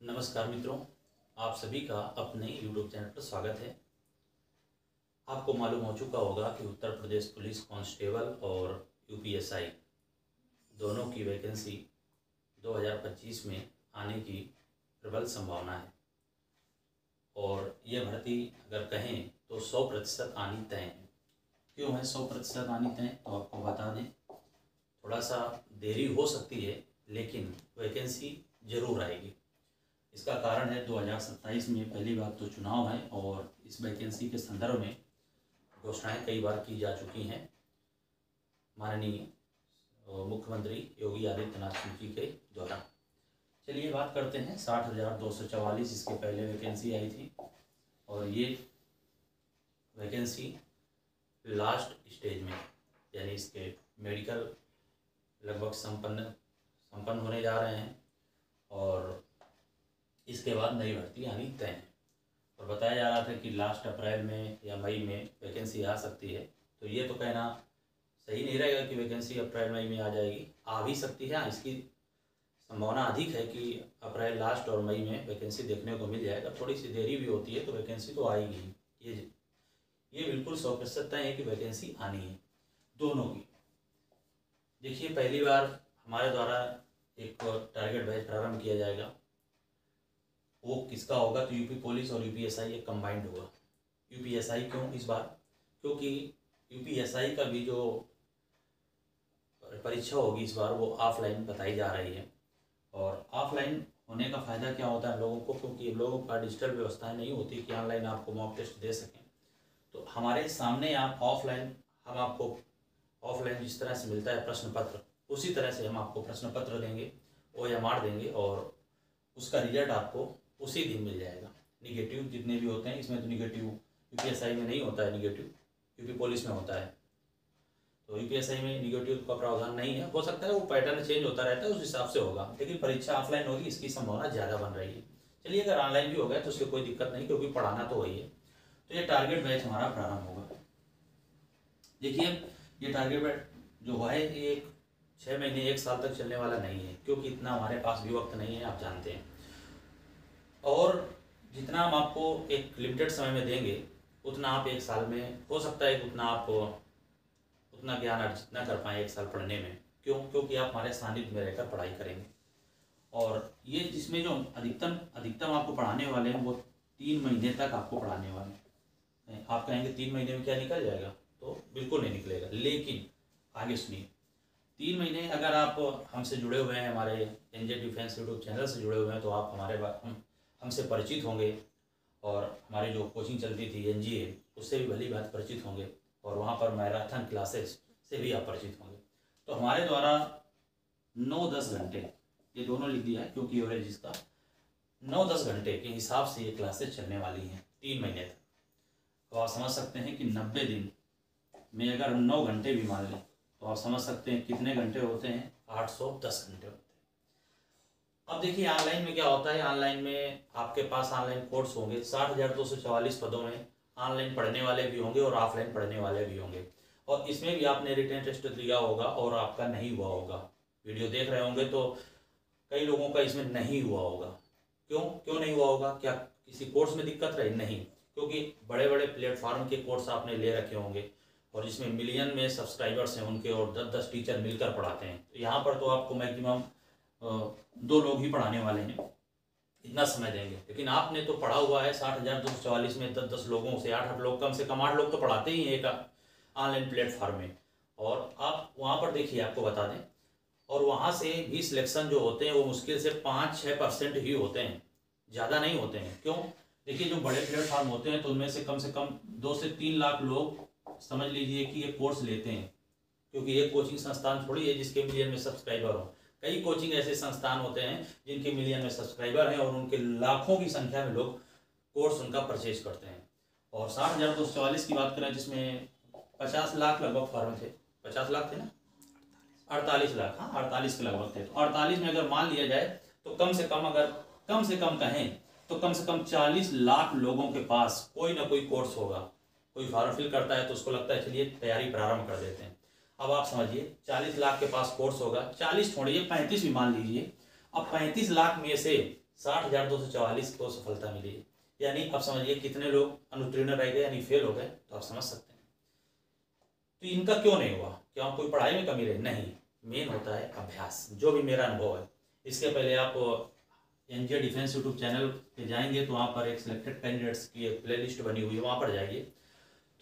नमस्कार मित्रों, आप सभी का अपने YouTube चैनल पर स्वागत है। आपको मालूम हो चुका होगा कि उत्तर प्रदेश पुलिस कांस्टेबल और यूपीएसआई दोनों की वैकेंसी 2025 में आने की प्रबल संभावना है और ये भर्ती अगर कहें तो 100% आनी तय है। क्यों है 100% आनी तय? तो आपको बता दें, थोड़ा सा देरी हो सकती है लेकिन वैकेंसी ज़रूर आएगी। इसका कारण है 2027 में पहली बात तो चुनाव है और इस वैकेंसी के संदर्भ में घोषणाएं कई बार की जा चुकी हैं माननीय मुख्यमंत्री योगी आदित्यनाथ जी के द्वारा। चलिए बात करते हैं 60,244 इसके पहले वैकेंसी आई थी और ये वैकेंसी लास्ट स्टेज में यानी इसके मेडिकल लगभग संपन्न होने जा रहे हैं और इसके बाद नई भर्ती आनी तय है। और बताया जा रहा था कि लास्ट अप्रैल में या मई में वैकेंसी आ सकती है, तो ये तो कहना सही नहीं रहेगा कि वैकेंसी अप्रैल मई में आ जाएगी। आ भी सकती है, इसकी संभावना अधिक है कि अप्रैल लास्ट और मई में वैकेंसी देखने को मिल जाएगा। थोड़ी सी देरी भी होती है तो वैकेंसी तो आएगी। ये बिल्कुल 100% तय है कि वैकेंसी आनी है दोनों की। देखिए, पहली बार हमारे द्वारा एक टारगेट बैच प्रारंभ किया जाएगा। वो किसका होगा? तो यूपी पुलिस और यूपीएसआई एक कंबाइंड होगा। यूपीएसआई क्यों इस बार? क्योंकि यूपीएसआई का भी जो परीक्षा होगी इस बार वो ऑफलाइन बताई जा रही है। और ऑफलाइन होने का फ़ायदा क्या होता है लोगों को? क्योंकि लोगों का डिजिटल व्यवस्थाएं नहीं होती कि ऑनलाइन आपको मॉक टेस्ट दे सकें। तो हमारे सामने आप ऑफलाइन, हम आपको ऑफलाइन जिस तरह से मिलता है प्रश्न पत्र, उसी तरह से हम आपको प्रश्न पत्र देंगे, OMR देंगे और उसका रिजल्ट आपको उसी दिन मिल जाएगा। निगेटिव जितने भी होते हैं, इसमें तो निगेटिव यूपीएसआई में नहीं होता है, निगेटिव यूपी पुलिस में होता है। तो यूपीएसआई में निगेटिव का प्रावधान नहीं है। हो सकता है वो पैटर्न चेंज होता रहता है, उस हिसाब से होगा, लेकिन परीक्षा ऑफलाइन होगी इसकी संभावना ज़्यादा बन रही है। चलिए, अगर ऑनलाइन भी हो गया तो उससे कोई दिक्कत नहीं, क्योंकि पढ़ाना तो वही है। तो ये टारगेट बैच हमारा प्रारंभ होगा। देखिए, ये टारगेट बैच जो है ये 6 महीने 1 साल तक चलने वाला नहीं है, क्योंकि इतना हमारे पास भी वक्त नहीं है, आप जानते हैं। और जितना हम आपको एक लिमिटेड समय में देंगे उतना आप 1 साल में, हो सकता है उतना आप उतना ज्ञान अर्जित ना कर पाएँ 1 साल पढ़ने में। क्यों? क्योंकि आप हमारे सानिध्य में रहकर पढ़ाई करेंगे। और ये जिसमें जो अधिकतम आपको पढ़ाने वाले हैं वो 3 महीने तक आपको पढ़ाने वाले हैं। आप कहेंगे 3 महीने में क्या निकल जाएगा? तो बिल्कुल नहीं निकलेगा। लेकिन आगे सुनिए, 3 महीने अगर आप हमसे जुड़े हुए हैं, हमारे NJ डिफेंस यूट्यूब चैनल से जुड़े हुए हैं, तो आप हमसे परिचित होंगे और हमारी जो कोचिंग चलती थी NGA, उससे भी भली बात परिचित होंगे और वहाँ पर मैराथन क्लासेस से भी आप परिचित होंगे। तो हमारे द्वारा 9-10 घंटे, ये दोनों लिख दिया है क्योंकि एवरेज इसका 9-10 घंटे के हिसाब से ये क्लासेस चलने वाली हैं 3 महीने तक। तो आप समझ सकते हैं कि 90 दिन में अगर 9 घंटे भी मान लें तो आप समझ सकते हैं कितने घंटे होते हैं? 810 घंटे होते हैं। अब देखिए, ऑनलाइन में क्या होता है? ऑनलाइन में आपके पास ऑनलाइन कोर्स होंगे 60,244 पदों में। ऑनलाइन पढ़ने वाले भी होंगे और ऑफलाइन पढ़ने वाले भी होंगे। और इसमें भी आपने रिटन टेस्ट दिया होगा और आपका नहीं हुआ होगा। वीडियो देख रहे होंगे तो कई लोगों का इसमें नहीं हुआ होगा। क्यों नहीं हुआ होगा? क्या किसी कोर्स में दिक्कत रही? नहीं, क्योंकि बड़े बड़े प्लेटफॉर्म के कोर्स आपने ले रखे होंगे और जिसमें मिलियन में सब्सक्राइबर्स हैं उनके, और 10-10 टीचर मिलकर पढ़ाते हैं। तो यहाँ पर तो आपको मैक्सिमम 2 लोग ही पढ़ाने वाले हैं, इतना समय देंगे। लेकिन आपने तो पढ़ा हुआ है 60,244 में 10-10 लोगों से, 8-8 लोग, कम से कम 8 लोग तो पढ़ाते ही हैं एक ऑनलाइन प्लेटफॉर्म में। और आप वहाँ पर देखिए, आपको बता दें, और वहाँ से भी सिलेक्शन जो होते हैं वो मुश्किल से 5-6% ही होते हैं, ज़्यादा नहीं होते हैं। क्यों? देखिए, जो बड़े प्लेटफॉर्म होते हैं तो उनमें से कम 2 से 3 लाख लोग समझ लीजिए कि ये कोर्स लेते हैं, क्योंकि ये कोचिंग संस्थान थोड़ी है जिसके मिलियन में सब्सक्राइबर हो। कई कोचिंग ऐसे संस्थान होते हैं जिनके मिलियन में सब्सक्राइबर हैं और उनके लाखों की संख्या में लोग कोर्स उनका परचेज करते हैं। और 60,244 की बात करें जिसमें 50 लाख लगभग फॉर्म थे, 50 लाख थे ना, 48 लाख, हाँ 48 के लगभग थे। तो 48 में अगर मान लिया जाए तो कम से कम, अगर कम से कम कहें तो कम से कम 40 लाख लोगों के पास कोई ना कोई कोर्स होगा। कोई फॉर्म फिल करता है तो उसको लगता है चलिए तैयारी प्रारंभ कर देते हैं। अब आप समझिए 40 लाख के पास कोर्स होगा, 40 छोड़िए 35 भी मान लीजिए। अब 35 लाख में से 60,244 को सफलता मिली है। यानी अब समझिए कितने लोग अनुत्तीर्ण रह गए यानी फेल हो गए, तो आप समझ सकते हैं। तो इनका क्यों नहीं हुआ? क्या कोई पढ़ाई में कमी रही? नहीं, मेन होता है अभ्यास, जो भी मेरा अनुभव है। इसके पहले आप एनजीए डिफेंस यूट्यूब चैनल पे जाएंगे तो वहाँ पर एक सिलेक्टेड कैंडिडेट्स की एक प्लेलिस्ट बनी हुई है, वहाँ पर जाइए।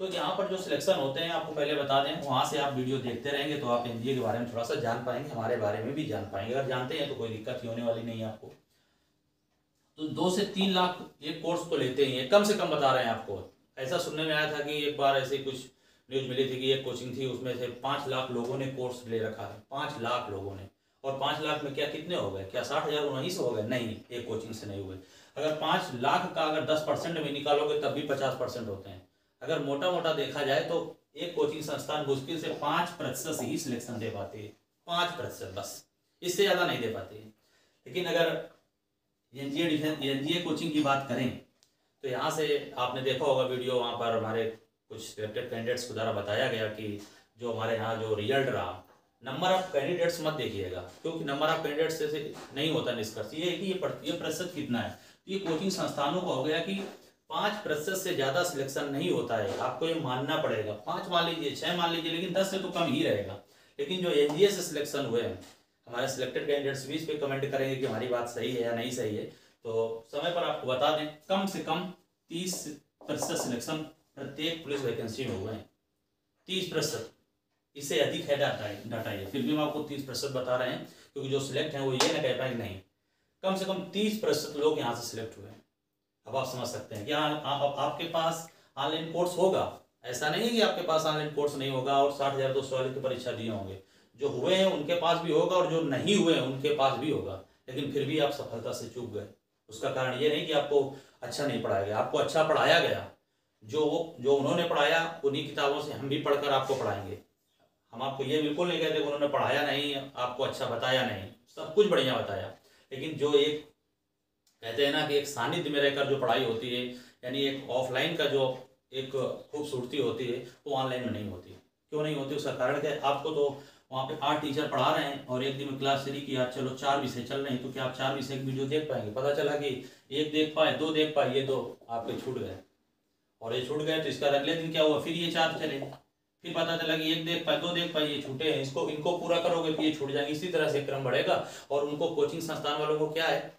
तो यहाँ पर जो सिलेक्शन होते हैं आपको पहले बता दें, वहाँ से आप वीडियो देखते रहेंगे तो आप एनजीए के बारे में थोड़ा सा जान पाएंगे, हमारे बारे में भी जान पाएंगे। अगर जानते हैं तो कोई दिक्कत ही होने वाली नहीं है आपको। तो 2 से 3 लाख एक कोर्स को लेते ही, कम से कम बता रहे हैं आपको। ऐसा सुनने में आया था कि एक बार ऐसे कुछ न्यूज मिली थी कि एक कोचिंग थी, उसमें से 5 लाख लोगों ने कोर्स ले रखा है, 5 लाख लोगों ने। और 5 लाख में क्या कितने हो गए? क्या 60,000 वहीं से हो गए? नहीं, एक कोचिंग से नहीं हुए। अगर 5 लाख का अगर 10% में निकालोगे तब भी 50% होते हैं। अगर मोटा मोटा देखा जाए तो एक कोचिंग संस्थान मुश्किल से 5% ही सिलेक्शन दे पाती है, 5% बस, इससे ज़्यादा नहीं दे पाती है। लेकिन अगर एनजीए कोचिंग की बात करें तो यहाँ से आपने देखा होगा वीडियो, वहाँ पर हमारे कुछ सिलेक्टेड कैंडिडेट्स को द्वारा बताया गया कि जो हमारे यहाँ जो रिजल्ट रहा, नंबर ऑफ कैंडिडेट्स मत देखिएगा, क्योंकि नंबर ऑफ कैंडिडेट्स से नहीं होता निष्कर्ष, ये कि ये प्रतिशत कितना है। तो ये कोचिंग संस्थानों को हो गया कि 5% से ज़्यादा सिलेक्शन नहीं होता है, आपको ये मानना पड़ेगा। 5 मान लीजिए, 6 मान लीजिए, लेकिन 10 से तो कम ही रहेगा। लेकिन जो एनजीए से सिलेक्शन हुए हैं, हमारे सिलेक्टेड कैंडिडेट्स भी इस पे कमेंट करेंगे कि हमारी बात सही है या नहीं सही है। तो समय पर आपको बता दें, कम से कम 30% सिलेक्शन प्रत्येक पुलिस वैकेंसी में हुए हैं। 30%, इससे अधिक है डाटा ये, फिर भी हम आपको 30% बता रहे हैं, क्योंकि जो सिलेक्ट हैं वो ये ना कह पाए नहीं, कम से कम 30% लोग यहाँ से सिलेक्ट हुए हैं। अब आप समझ सकते हैं कि आपके पास ऑनलाइन कोर्स होगा, ऐसा नहीं है कि आपके पास ऑनलाइन कोर्स नहीं होगा और 60,200 की परीक्षा दिए होंगे। जो हुए हैं उनके पास भी होगा और जो नहीं हुए हैं उनके पास भी होगा, लेकिन फिर भी आप सफलता से चूक गए। उसका कारण ये नहीं कि आपको अच्छा नहीं पढ़ाया गया, आपको अच्छा पढ़ाया गया। जो उन्होंने पढ़ाया उन्हीं किताबों से हम भी पढ़कर आपको पढ़ाएंगे। हम आपको ये बिल्कुल नहीं कहते उन्होंने पढ़ाया नहीं, आपको अच्छा बताया नहीं, सब कुछ बढ़िया बताया। लेकिन जो एक कहते हैं ना कि एक सानिध्य में रहकर जो पढ़ाई होती है, यानी एक ऑफलाइन का जो एक खूबसूरती होती है, वो ऑनलाइन में नहीं होती। क्यों नहीं होती? उसका कारण क्या है? आपको तो वहाँ पे 8 टीचर पढ़ा रहे हैं और एक दिन में क्लास शुरू किया, चलो 4 विषय चल रहे हैं, तो क्या आप 4 विषय की वीडियो देख पाएंगे? पता चला कि 1 देख पाए, 2 देख पाए, ये 2 आपके छूट गए। और ये छूट गए तो इसका अगले दिन क्या हुआ? फिर ये 4 चले, फिर पता चला कि 1 देख पाए, 2 देख पाए, ये छूटे हैं, इनको पूरा करोगे तो ये छूट जाएंगे। इसी तरह से क्रम बढ़ेगा। और उनको कोचिंग संस्थान वालों को क्या है,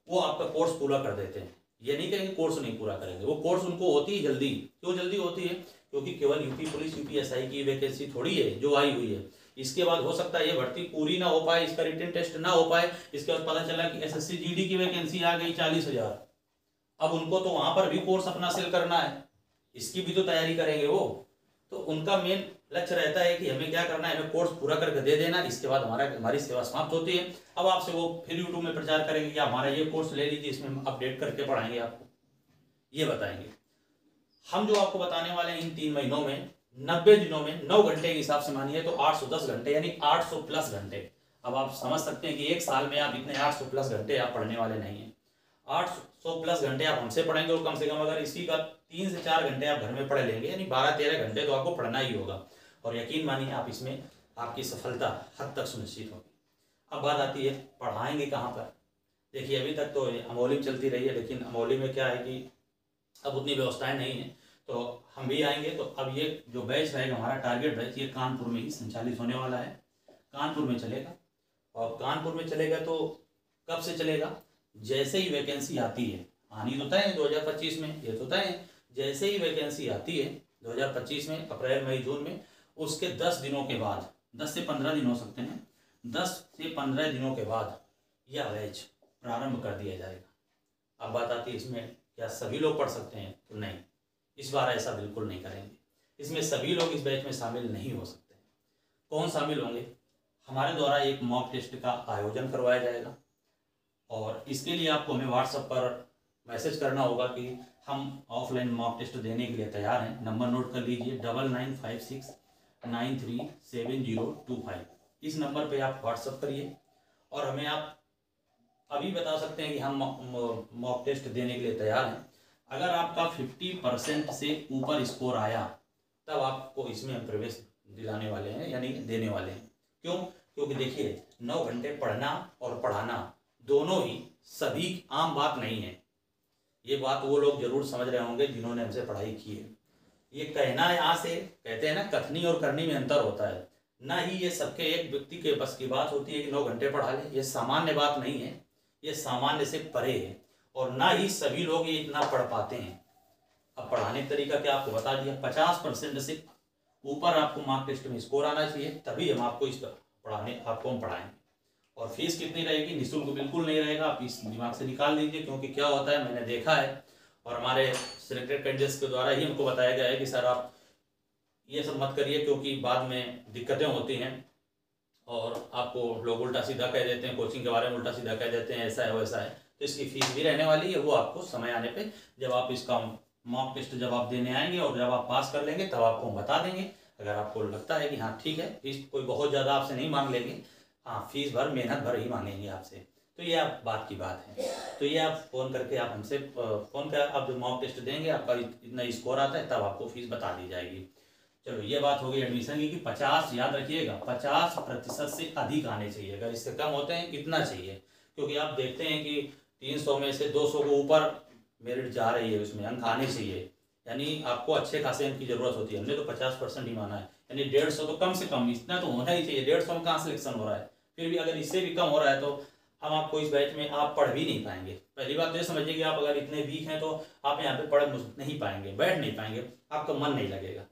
वो आपका कोर्स पूरा कर देते हैं। ये नहीं कहेंगे कोर्स नहीं पूरा करेंगे, वो कोर्स उनको होती है जल्दी। क्यों जल्दी होती है? क्योंकि केवल यूपी पुलिस यूपीएसआई की वैकेंसी थोड़ी है जो आई हुई है। इसके बाद हो सकता है ये भर्ती पूरी ना हो पाए, इसका रिटन टेस्ट ना हो पाए, इसके बाद पता चला कि एसएससी जीडी की वैकेंसी आ गई 40,000। अब उनको तो वहां पर भी कोर्स अपना सेल करना है, इसकी भी तो तैयारी करेंगे वो। तो उनका मेन लक्ष्य रहता है कि हमें क्या करना है, हमें कोर्स पूरा करके दे देना, इसके बाद हमारी सेवा समाप्त होती है। अब आपसे वो फिर यूट्यूब में प्रचार करेंगे कि हमारा ये कोर्स ले लीजिए, इसमें हम अपडेट करके पढ़ाएंगे आपको, ये बताएंगे। हम जो आपको बताने वाले हैं इन 3 महीनों में, 90 दिनों में 9 घंटे के हिसाब से मानिए तो 810 घंटे, यानी 800 प्लस घंटे। अब आप समझ सकते हैं कि एक साल में आप इतने 800 प्लस घंटे आप पढ़ने वाले नहीं हैं। 800 प्लस घंटे आप हमसे पढ़ेंगे और कम से कम अगर इसी का 3 से 4 घंटे आप घर में पढ़ लेंगे, यानी 12-13 घंटे तो आपको पढ़ना ही होगा। और यकीन मानिए आप इसमें आपकी सफलता हद तक सुनिश्चित होगी। अब बात आती है पढ़ाएंगे कहाँ पर। देखिए अभी तक तो अमौली में चलती रही है, लेकिन अमौली में क्या है कि अब उतनी व्यवस्थाएं नहीं है, तो हम भी आएंगे। तो अब ये जो बैच रहेगा हमारा टारगेट बैच, ये कानपुर में ही संचालित होने वाला है, कानपुर में चलेगा। और कानपुर में चलेगा तो कब से चलेगा? जैसे ही वैकेंसी आती है, आनी तो तय है 2025 में, ये तो तय है। जैसे ही वैकेंसी आती है 2025 में, अप्रैल मई जून में, उसके 10 दिनों के बाद, 10 से 15 दिन हो सकते हैं, 10 से 15 दिनों के बाद यह बैच प्रारंभ कर दिया जाएगा। अब बात आती है इसमें क्या सभी लोग पढ़ सकते हैं? तो नहीं, इस बार ऐसा बिल्कुल नहीं करेंगे। इसमें सभी लोग इस बैच में शामिल नहीं हो सकते। कौन शामिल होंगे? हमारे द्वारा एक मॉक टेस्ट का आयोजन करवाया जाएगा और इसके लिए आपको हमें व्हाट्सएप पर मैसेज करना होगा कि हम ऑफलाइन मॉक टेस्ट देने के लिए तैयार हैं। नंबर नोट कर लीजिए 9956937025। इस नंबर पे आप व्हाट्सएप करिए और हमें आप अभी बता सकते हैं कि हम मॉक टेस्ट देने के लिए तैयार हैं। अगर आपका 50% से ऊपर स्कोर आया तब आपको इसमें हम प्रवेश दिलाने वाले हैं, यानी देने वाले हैं। क्यों? क्योंकि देखिए 9 घंटे पढ़ना और पढ़ाना दोनों ही सभी आम बात नहीं है। ये बात वो लोग जरूर समझ रहे होंगे जिन्होंने हमसे पढ़ाई की है। ये कहना यहाँ से कहते हैं ना, कथनी और करनी में अंतर होता है। ना ही ये सबके एक व्यक्ति के बस की बात होती है कि 9 घंटे पढ़ा ले, ये सामान्य बात नहीं है, ये सामान्य से परे है। और ना ही सभी लोग ये इतना पढ़ पाते हैं। अब पढ़ाने का तरीका क्या आपको बता दिया, 50% से ऊपर आपको मार्क टेस्ट में स्कोर आना चाहिए, तभी हम आपको इस आपको हम पढ़ाएंगे। और फीस कितनी रहेगी, निःशुल्क बिल्कुल नहीं रहेगा, आप इस दिमाग से निकाल दीजिए। क्योंकि क्या होता है, मैंने देखा है और हमारे सिलेक्टेड कैंडिडेट्स के द्वारा ही हमको बताया गया है कि सर आप ये सब मत करिए, क्योंकि बाद में दिक्कतें होती हैं और आपको लोग उल्टा सीधा कह देते हैं, कोचिंग के बारे में उल्टा सीधा कह देते हैं, ऐसा है वैसा है। तो इसकी फीस भी रहने वाली है, वो आपको समय आने पे जब आप इसका मॉक टेस्ट जब आप देने आएंगे और जब आप पास कर लेंगे तब आपको हम बता देंगे। अगर आपको लगता है कि हाँ ठीक है, फीस कोई बहुत ज़्यादा आपसे नहीं मांग लेंगे, हाँ फीस भर मेहनत भर ही मांगेंगे आपसे, तो ये आप बात की बात है। तो ये आप फ़ोन करके आप हमसे फ़ोन कर आप जब मॉक टेस्ट देंगे, आपका इतना स्कोर आता है तब आपको फीस बता दी जाएगी। चलो ये बात हो गई एडमिशन की कि 50, याद रखिएगा 50% से अधिक आने चाहिए। अगर इससे कम होते हैं इतना चाहिए, क्योंकि आप देखते हैं कि 300 में से 200 को ऊपर मेरिट जा रही है, उसमें अंक आने चाहिए, यानी आपको अच्छे खासे अंक की जरूरत होती है। हमने तो 50% ही माना है, यानी 150 तो कम से कम इतना तो होना ही चाहिए। 150 में कहाँ सिलेक्शन हो रहा है, फिर भी अगर इससे भी कम हो रहा है तो हम आपको इस बैच में आप पढ़ भी नहीं पाएंगे। पहली बात तो ये समझिए कि आप अगर इतने वीक हैं तो आप यहाँ पे पढ़ नहीं पाएंगे, बैठ नहीं पाएंगे, आपका मन नहीं लगेगा।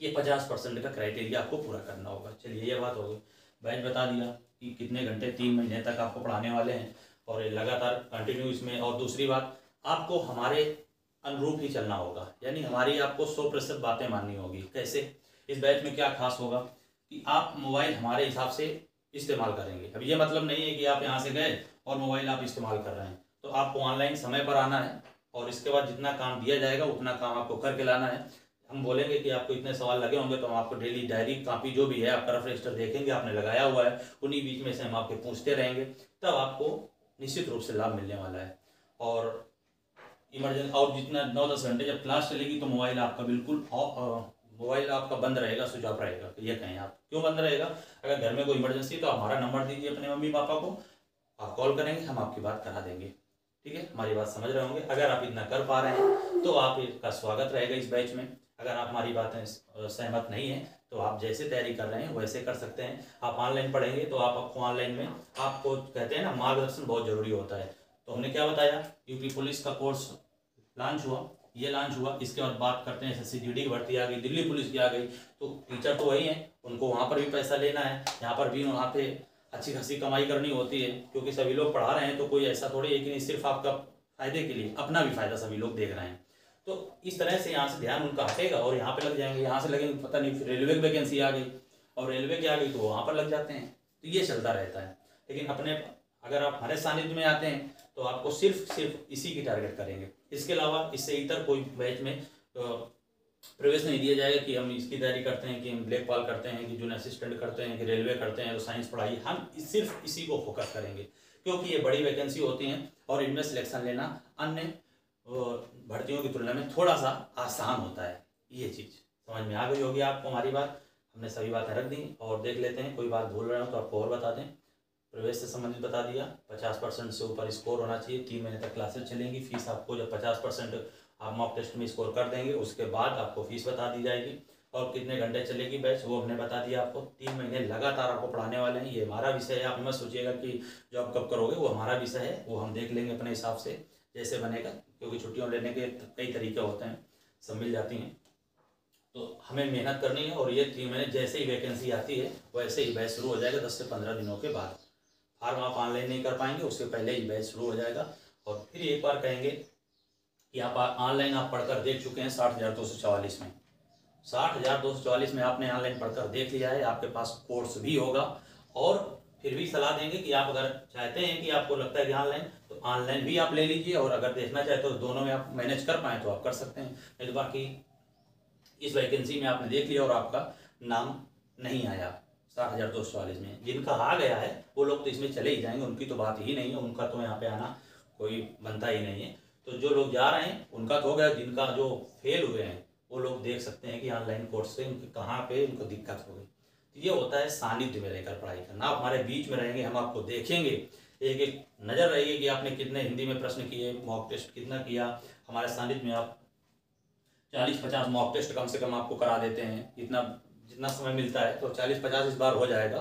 ये 50% का क्राइटेरिया आपको पूरा करना होगा। चलिए ये बात हो गई, बैच बता दिया कि कितने घंटे 3 महीने तक आपको पढ़ाने वाले हैं और लगातार कंटिन्यू इसमें। और दूसरी बात, आपको हमारे अनुरूप ही चलना होगा, यानी हमारी आपको 100% बातें माननी होगी। कैसे, इस बैच में क्या खास होगा कि आप मोबाइल हमारे हिसाब से इस्तेमाल करेंगे। अब ये मतलब नहीं है कि आप यहाँ से गए और मोबाइल आप इस्तेमाल कर रहे हैं, तो आपको ऑनलाइन समय पर आना है और इसके बाद जितना काम दिया जाएगा उतना काम आपको करके लाना है। हम बोलेंगे कि आपको इतने सवाल लगे होंगे तो हम आपको डेली डायरी कॉपी जो भी है आपका रफ रजिस्टर देखेंगे, आपने लगाया हुआ है, उन्हीं बीच में से हम आपके पूछते रहेंगे, तब आपको निश्चित रूप से लाभ मिलने वाला है। और इमरजेंसी और जितना 9-10 घंटे जब क्लास चलेगी तो मोबाइल आपका बिल्कुल मोबाइल आपका बंद रहेगा, स्विच ऑफ रहेगा। ये कहें आप क्यों बंद रहेगा, अगर घर में कोई इमरजेंसी तो हमारा नंबर दीजिए अपने मम्मी पापा को, आप कॉल करेंगे, हम आपकी बात करा देंगे। ठीक है, हमारी बात समझ रहे होंगे। अगर आप इतना कर पा रहे हैं तो आपका स्वागत रहेगा इस बैच में। अगर आप हमारी बातें सहमत नहीं है तो आप जैसे तैयारी कर रहे हैं वैसे कर सकते हैं। आप ऑनलाइन पढ़ेंगे तो आपको ऑनलाइन में आपको कहते हैं ना, मार्गदर्शन बहुत जरूरी होता है। तो हमने क्या बताया, यूपी पुलिस का कोर्स लॉन्च हुआ, ये लॉन्च हुआ, इसके बाद बात करते हैं SSC GD की भर्ती आ गई, दिल्ली पुलिस की आ गई। तो टीचर तो वही हैं, उनको वहाँ पर भी पैसा लेना है, यहाँ पर भी वहाँ पे अच्छी खासी कमाई करनी होती है, क्योंकि सभी लोग पढ़ा रहे हैं तो कोई ऐसा थोड़ी है कि नहीं सिर्फ आपका फायदे के लिए, अपना भी फायदा सभी लोग देख रहे हैं। तो इस तरह से यहाँ से ध्यान उनका हटेगा और यहाँ पे लग जाएंगे, यहाँ से लगेंगे पता नहीं फिर रेलवे की वैकेंसी आ गई और रेलवे की आ गई तो वहाँ पर लग जाते हैं। तो ये चलता रहता है। लेकिन अपने अगर आप हमारे सानिध्य में आते हैं तो आपको सिर्फ इसी की टारगेट करेंगे, इसके अलावा इससे इतर कोई बैच में प्रवेश नहीं दिया जाएगा कि हम इसकी तैयारी करते हैं, कि हम लेखपाल करते हैं, कि जूनियर असिस्टेंट करते हैं, कि रेलवे करते हैं तो साइंस पढ़ाइए। हम सिर्फ इसी को फोकस करेंगे, क्योंकि ये बड़ी वैकेंसी होती हैं और इनमें सिलेक्शन लेना अन्य भर्तियों की तुलना में थोड़ा सा आसान होता है। ये चीज़ समझ में आ गई होगी आपको हमारी बात। हमने सभी बातें रख दी और देख लेते हैं, कोई बात भूल रहे हो तो आपको और बता दें। प्रवेश से संबंधित बता दिया, 50% से ऊपर स्कोर होना चाहिए, 3 महीने तक क्लासेस चलेंगी। फीस आपको जब 50% आप मॉक टेस्ट में स्कोर कर देंगे उसके बाद आपको फीस बता दी जाएगी। और कितने घंटे चलेगी बैच वो हमने बता दिया आपको। 3 महीने लगातार आपको पढ़ाने वाले हैं, ये हमारा विषय है। आप मत सोचिएगा कि जॉब कब करोगे, वो हमारा विषय है, वो हम देख लेंगे अपने हिसाब से जैसे बनेगा, क्योंकि छुट्टियों लेने के कई तरीके होते हैं, सब मिल जाती हैं। तो हमें मेहनत करनी है और ये 3 महीने जैसे ही वैकेंसी आती है वैसे ही बैच शुरू हो जाएगा। 10 से 15 दिनों के बाद फॉर्म आप ऑनलाइन नहीं कर पाएंगे, उससे पहले ही बैच शुरू हो जाएगा। और फिर एक बार कहेंगे कि आप ऑनलाइन आप पढ़कर देख चुके हैं 60,244 में, 60,244 में आपने ऑनलाइन पढ़कर देख लिया है, आपके पास कोर्स भी होगा। और फिर भी सलाह देंगे कि आप अगर चाहते हैं कि आपको लगता है कि ऑनलाइन, तो ऑनलाइन भी आप ले लीजिए, और अगर देखना चाहते हो तो दोनों में आप मैनेज कर पाएँ तो आप कर सकते हैं। नहीं तो बाकी इस वैकेंसी में आपने देख लिया और आपका नाम नहीं आया 60,244 में, जिनका आ गया है वो लोग तो इसमें चले ही जाएंगे, उनकी तो बात ही नहीं है, उनका तो यहाँ पे आना कोई बनता ही नहीं है। तो जो लोग जा रहे हैं उनका तो हो गया, जिनका जो फेल हुए हैं वो लोग देख सकते हैं कि ऑनलाइन कोर्स से उनके कहाँ पे उनको दिक्कत हो गई। तो ये होता है सानिध्य में रहकर पढ़ाई करना। आप हमारे बीच में रहेंगे, हम आपको देखेंगे, एक एक नज़र रहेगी कि आपने कितने हिंदी में प्रश्न किए, मॉक टेस्ट कितना किया। हमारे सानिध्य में आप 40-50 मॉक टेस्ट कम से कम आपको करा देते हैं, इतना जितना समय मिलता है तो 40-50 इस बार हो जाएगा,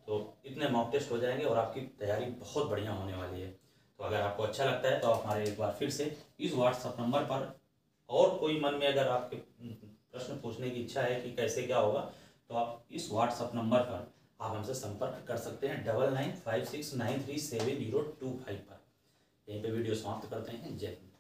तो इतने मॉक टेस्ट हो जाएंगे और आपकी तैयारी बहुत बढ़िया होने वाली है। तो अगर आपको अच्छा लगता है तो आप हमारे एक बार फिर से इस व्हाट्सएप नंबर पर, और कोई मन में अगर आपके प्रश्न पूछने की इच्छा है कि कैसे क्या होगा, तो आप इस व्हाट्सएप नंबर पर आप हमसे संपर्क कर सकते हैं 9956937025 पर। यहीं पे वीडियो समाप्त करते हैं। जय हिंद।